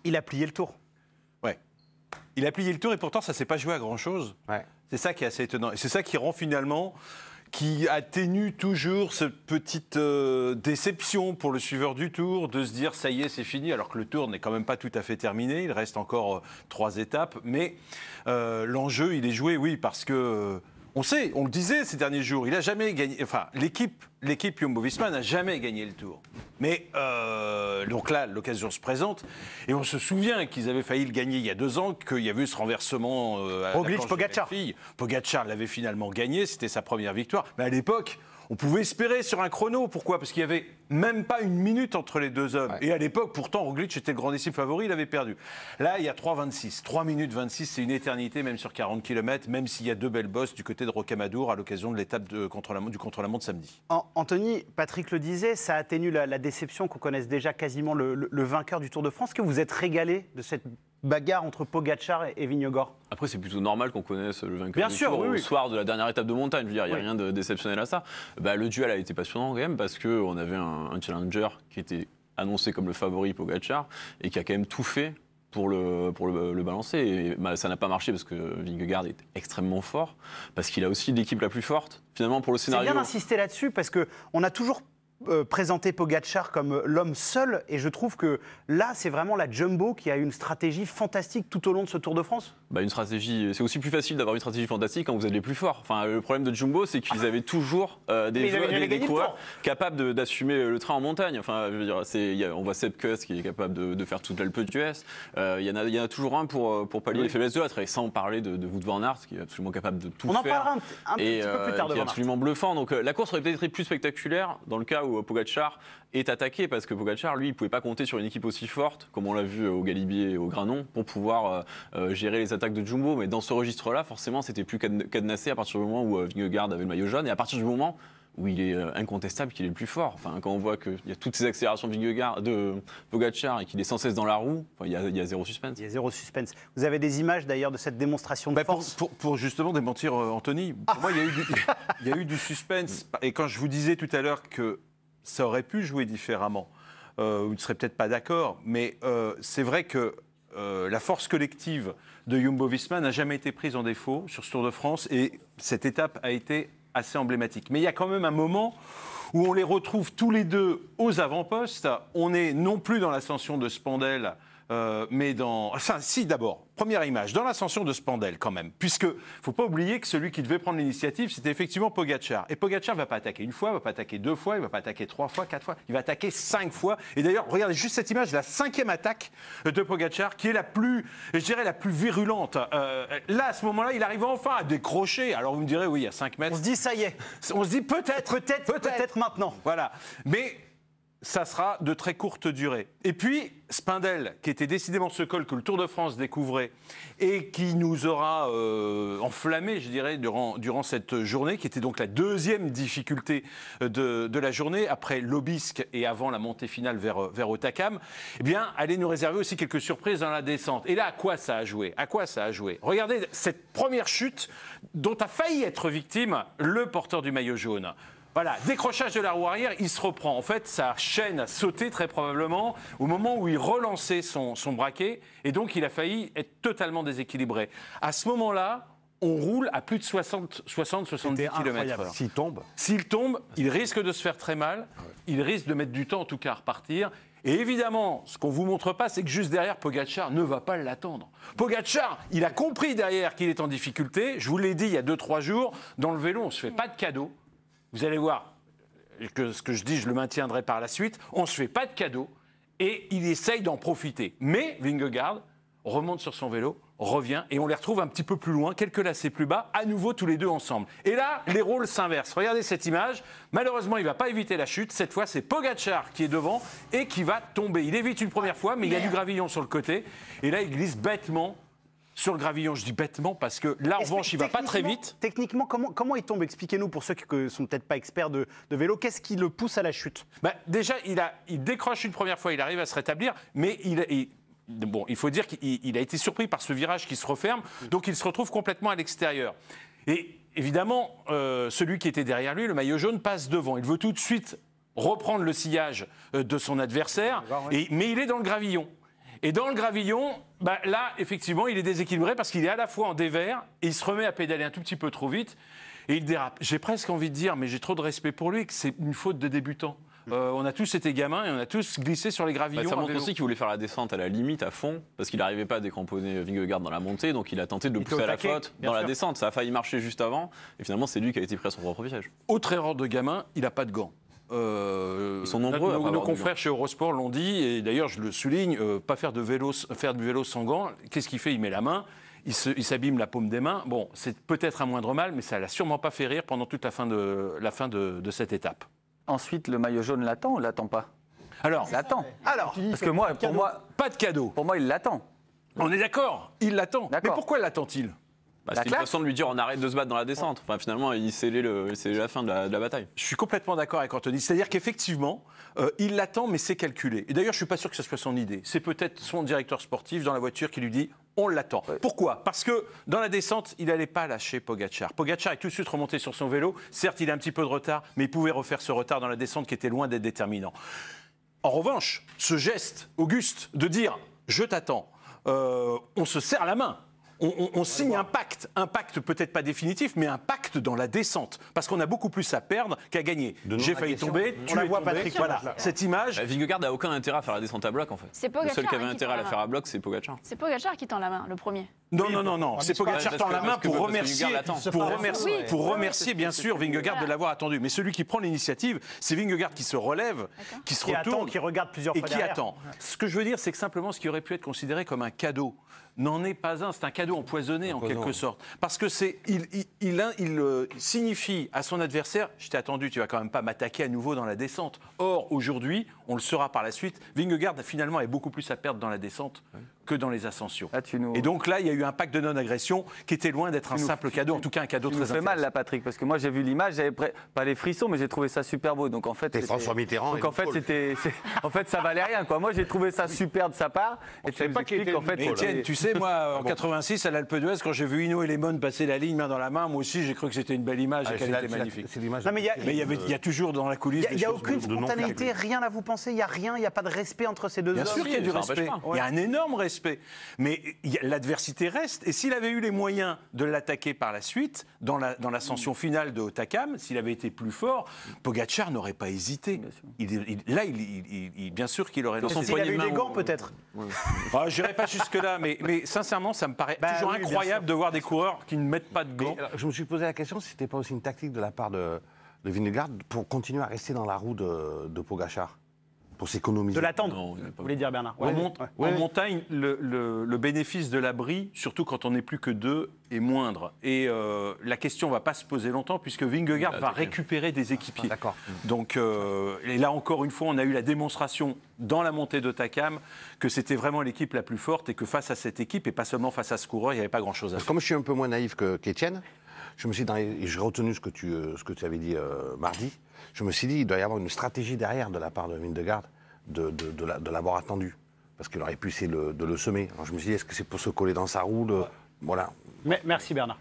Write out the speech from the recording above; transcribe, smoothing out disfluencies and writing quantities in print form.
Il a plié le tour. Ouais. Il a plié le tour et pourtant ça ne s'est pas joué à grand-chose. Ouais. C'est ça qui est assez étonnant. Et c'est ça qui rend finalement, qui atténue toujours cette petite déception pour le suiveur du Tour, de se dire ça y est, c'est fini, alors que le Tour n'est quand même pas tout à fait terminé. Il reste encore 3 étapes. Mais l'enjeu, il est joué, oui, parce que... on sait, on le disait ces derniers jours, il n'a jamais gagné. Enfin, l'équipe Jumbo-Visma n'a jamais gagné le Tour. Mais donc là, l'occasion se présente. Et on se souvient qu'ils avaient failli le gagner il y a 2 ans, qu'il y avait eu ce renversement. Roglic-Pogačar. Pogačar l'avait finalement gagné, c'était sa première victoire. Mais à l'époque, on pouvait espérer sur un chrono. Pourquoi ? Parce qu'il n'y avait même pas une minute entre les 2 hommes. Ouais. Et à l'époque, pourtant, Roglic était le grandissime favori, il avait perdu. Là, il y a 3,26. 3 minutes 26, c'est une éternité, même sur 40 km, même s'il y a 2 belles bosses du côté de Rocamadour à l'occasion de l'étape du contre-la-montre samedi. Anthony, Patrick le disait, ça atténue la déception qu'on connaisse déjà quasiment le vainqueur du Tour de France. Est-ce que vous êtes régalé de cette bagarre entre Pogačar et Vingegaard? Après, c'est plutôt normal qu'on connaisse le vainqueur Bien du sûr, Tour oui, au soir de la dernière étape de montagne. Je veux dire, il n'y a oui. rien de déceptionnel à ça. Le duel a été passionnant quand même parce qu'on avait un challenger qui était annoncé comme le favori Pogačar et qui a quand même tout fait pour le balancer. Et ça n'a pas marché parce que Vingegaard est extrêmement fort, parce qu'il a aussi l'équipe la plus forte. Finalement, pour le scénario... C'est bien d'insister là-dessus parce qu'on a toujours présenté Pogačar comme l'homme seul, et je trouve que là, c'est vraiment la Jumbo qui a une stratégie fantastique tout au long de ce Tour de France. Une stratégie, c'est aussi plus facile d'avoir une stratégie fantastique quand vous êtes les plus forts. Enfin, le problème de Jumbo, c'est qu'ils avaient toujours des coureurs capables d'assumer le train en montagne. Enfin, je veux dire, on voit Sepp Kuss qui est capable de faire toute l'Alpe d'Huez. Il y en a toujours un pour pallier les faiblesses de l'autre, et sans parler de Wout van Aert, qui est absolument capable de tout faire. On en parlera un petit peu plus tard de Van Aert. Qui est absolument bluffant. Donc la course aurait peut-être été plus spectaculaire dans le cas où Pogačar est attaqué, parce que Pogačar, lui, il ne pouvait pas compter sur une équipe aussi forte, comme on l'a vu au Galibier et au Granon, pour pouvoir gérer les attaques de Jumbo. Mais dans ce registre-là, forcément, c'était plus cadenassé à partir du moment où Vingegaard avait le maillot jaune, et à partir du moment où il est incontestable qu'il est le plus fort. Enfin, quand on voit qu'il y a toutes ces accélérations de Pogačar et qu'il est sans cesse dans la roue, il y a zéro suspense. Il y a zéro suspense. Vous avez des images d'ailleurs de cette démonstration de force pour justement démentir Anthony, pour moi il y a eu du suspense. Et quand je vous disais tout à l'heure que ça aurait pu jouer différemment, vous ne serez peut-être pas d'accord, mais c'est vrai que la force collective de Jumbo-Visma n'a jamais été prise en défaut sur ce Tour de France, et cette étape a été assez emblématique. Mais il y a quand même un moment où on les retrouve tous les deux aux avant-postes. On n'est non plus dans l'ascension de Spandel, mais dans... Enfin, si, d'abord, première image, dans l'ascension de Spandel quand même, puisque il ne faut pas oublier que celui qui devait prendre l'initiative, c'était effectivement Pogačar. Et Pogačar ne va pas attaquer une fois, il ne va pas attaquer 2 fois, il ne va pas attaquer 3 fois, 4 fois, il va attaquer 5 fois. Et d'ailleurs, regardez juste cette image, la 5e attaque de Pogačar, qui est la plus, je dirais, la plus virulente. Là, à ce moment-là, il arrive enfin à décrocher. Alors vous me direz, oui, il y a 5 mètres. On se dit, ça y est. On se dit peut-être maintenant. Voilà. Mais ça sera de très courte durée. Et puis, Spindel, qui était décidément ce col que le Tour de France découvrait et qui nous aura enflammé, je dirais, durant cette journée, qui était donc la 2e difficulté de la journée, après l'Aubisque et avant la montée finale vers Otakam, eh bien, allait nous réserver aussi quelques surprises dans la descente. Et là, à quoi ça a joué ? Regardez cette première chute dont a failli être victime le porteur du maillot jaune. Voilà, décrochage de la roue arrière, il se reprend. En fait, sa chaîne a sauté très probablement au moment où il relançait son braquet, et donc il a failli être totalement déséquilibré. À ce moment-là, on roule à plus de 60-70 km/h. S'il tombe, il risque de se faire très mal, il risque de mettre du temps en tout cas à repartir. Et évidemment, ce qu'on ne vous montre pas, c'est que juste derrière, Pogačar ne va pas l'attendre. Pogačar, il a compris derrière qu'il est en difficulté. Je vous l'ai dit il y a 2-3 jours, dans le vélo, on ne se fait pas de cadeaux. Vous allez voir que ce que je dis, je le maintiendrai par la suite. On ne se fait pas de cadeaux et il essaye d'en profiter. Mais Vingegaard remonte sur son vélo, revient et on les retrouve un petit peu plus loin, quelques lacets plus bas, à nouveau tous les deux ensemble. Et là, les rôles s'inversent. Regardez cette image. Malheureusement, il ne va pas éviter la chute. Cette fois, c'est Pogačar qui est devant et qui va tomber. Il évite une première fois, mais il y a du gravillon sur le côté. Et là, il glisse bêtement sur le gravillon. Je dis bêtement parce que là, en revanche, il ne va pas très vite. Techniquement, comment il tombe ? Expliquez-nous, pour ceux qui ne sont peut-être pas experts de vélo, qu'est-ce qui le pousse à la chute ? Déjà, il décroche une première fois, il arrive à se rétablir, mais il faut dire qu'il a été surpris par ce virage qui se referme, donc il se retrouve complètement à l'extérieur. Et évidemment, celui qui était derrière lui, le maillot jaune, passe devant. Il veut tout de suite reprendre le sillage de son adversaire, mais il est dans le gravillon. Et dans le gravillon, là, effectivement, il est déséquilibré parce qu'il est à la fois en dévers et il se remet à pédaler un tout petit peu trop vite et il dérape. J'ai presque envie de dire, mais j'ai trop de respect pour lui, que c'est une faute de débutant. On a tous été gamins et on a tous glissé sur les gravillons. Ça à montre vélo. aussi qu'il voulait faire la descente à la limite, à fond, parce qu'il n'arrivait pas à décramponner Vingegaard dans la montée, donc il a tenté de le était pousser au à la taquet, faute bien dans la sûr. descente. Ça a failli marcher juste avant, et finalement c'est lui qui a été pris à son propre piège. Autre erreur de gamin, il n'a pas de gants. Ils sont nombreux à pas Nos avoir de confrères chez Eurosport l'ont dit, et d'ailleurs je le souligne, pas faire du vélo sans gants. Qu'est-ce qu'il fait? Il met la main, il s'abîme la paume des mains. Bon, c'est peut-être un moindre mal, mais ça l'a sûrement pas fait rire pendant toute la fin de cette étape. Ensuite, le maillot jaune l'attend ou l'attend pas? Alors, Il l'attend. Alors, Parce que pas de cadeau. pour moi, il l'attend. On est d'accord, il l'attend. Mais D'accord. pourquoi l'attend-il? C'était une classe façon de lui dire on arrête de se battre dans la descente. Enfin, finalement, il scellait la fin de la bataille. Je suis complètement d'accord avec Anthony. C'est-à-dire qu'effectivement, il l'attend, mais c'est calculé. Et d'ailleurs, je ne suis pas sûr que ce soit son idée. C'est peut-être son directeur sportif dans la voiture qui lui dit on l'attend. Pourquoi? Parce que dans la descente, il n'allait pas lâcher Pogacar. Pogacar est tout de suite remonté sur son vélo. Certes, il a un petit peu de retard, mais il pouvait refaire ce retard dans la descente qui était loin d'être déterminant. En revanche, ce geste, Auguste, de dire je t'attends, on se serre la main. On signe un pacte peut-être pas définitif, mais un pacte dans la descente, parce qu'on a beaucoup plus à perdre qu'à gagner. J'ai failli tomber, tu la es vois, tombé. Patrick, Voilà, là. cette image. Vingegaard n'a aucun intérêt à faire la descente à bloc en fait. C'est Le Pogacar, seul qui avait hein, qui intérêt à la tend faire à bloc, c'est Pogacar. C'est Pogacar qui tend la main, le premier. Non, c'est Pogacar parce tend que- la main parce que- pour parce que remercier, Vingegaard l'attend. pour Oui. remercier bien sûr Vingegaard de l'avoir attendu. Mais celui qui prend l'initiative, c'est Vingegaard qui se relève, qui se qui attend, retourne qui regarde plusieurs et fois qui derrière. attend. Ce que je veux dire, c'est que simplement ce qui aurait pu être considéré comme un cadeau n'en est pas un. C'est un cadeau empoisonné en quelque sorte. Parce que il signifie à son adversaire, je t'ai attendu, tu vas quand même pas m'attaquer à nouveau dans la descente. Or, aujourd'hui, on le saura par la suite, Vingegaard finalement a beaucoup plus à perdre dans la descente que dans les ascensions. Là, tu nous- Et donc là, il y a eu un pacte de non-agression qui était loin d'être un simple cadeau, en tout cas un cadeau Tu très nous fais mal intéressant. là, Patrick, parce que moi j'ai vu l'image, j'avais pas les frissons, mais j'ai trouvé ça super beau. Donc en fait, T'es François Mitterrand Donc et en fait, Paul. en fait, ça valait rien, quoi. Moi, j'ai trouvé ça super de sa part. Et tu pas qu'il expliques était qu'en fait, Mais Étienne, tu sais, moi, en 86, à l'Alpe d'Huez, quand j'ai vu Hinault et Lemon passer la ligne main dans la main, moi aussi, j'ai cru que c'était une belle image et qu'elle était magnifique. C'est l'image. Non, mais Mais il y a toujours dans la coulisse il des n'y a choses aucune de non spontanéité, rien à vous penser, il n'y a rien, il n'y a pas de respect entre ces deux Bien hommes. sûr qu'il y a du ça empêche respect. pas. Il y a un énorme respect. Mais l'adversité reste. Et s'il avait eu les moyens de l'attaquer par la suite, dans l'ascension finale de Otakam, s'il avait été plus fort, Pogacar n'aurait pas hésité. Bien sûr qu'il aurait Dans son lancé. S'il avait poignet eu de des main, gants, on- peut-être. Je n'irai pas jusque-là, mais sincèrement, ça me paraît toujours oui, bien incroyable sûr. de voir des coureurs qui ne mettent pas de Mais, gants. je me suis posé la question si c'était pas aussi une tactique de la part de Vingegaard pour continuer à rester dans la roue de Pogacar, pour s'économiser. De l'attendre, Non, il n'y a pas- vous voulez dire, Bernard. En montagne, le bénéfice de l'abri, surtout quand on n'est plus que deux, est moindre. Et la question ne va pas se poser longtemps, puisque Vingegaard Il a va attaqué. récupérer des équipiers. D'accord. Donc, et là encore une fois, on a eu la démonstration dans la montée de Takam que c'était vraiment l'équipe la plus forte et que face à cette équipe, et pas seulement face à ce coureur, il n'y avait pas grand-chose à Parce que faire. comme je suis un peu moins naïf qu'Étienne, je me suis dit, et j'ai retenu ce que tu avais dit mardi, je me suis dit, il doit y avoir une stratégie derrière de la part de Vingegaard de l'avoir attendu. Parce qu'il aurait pu essayer de le semer. Alors je me suis dit, est-ce que c'est pour se coller dans sa roue Voilà. Merci, Bernard.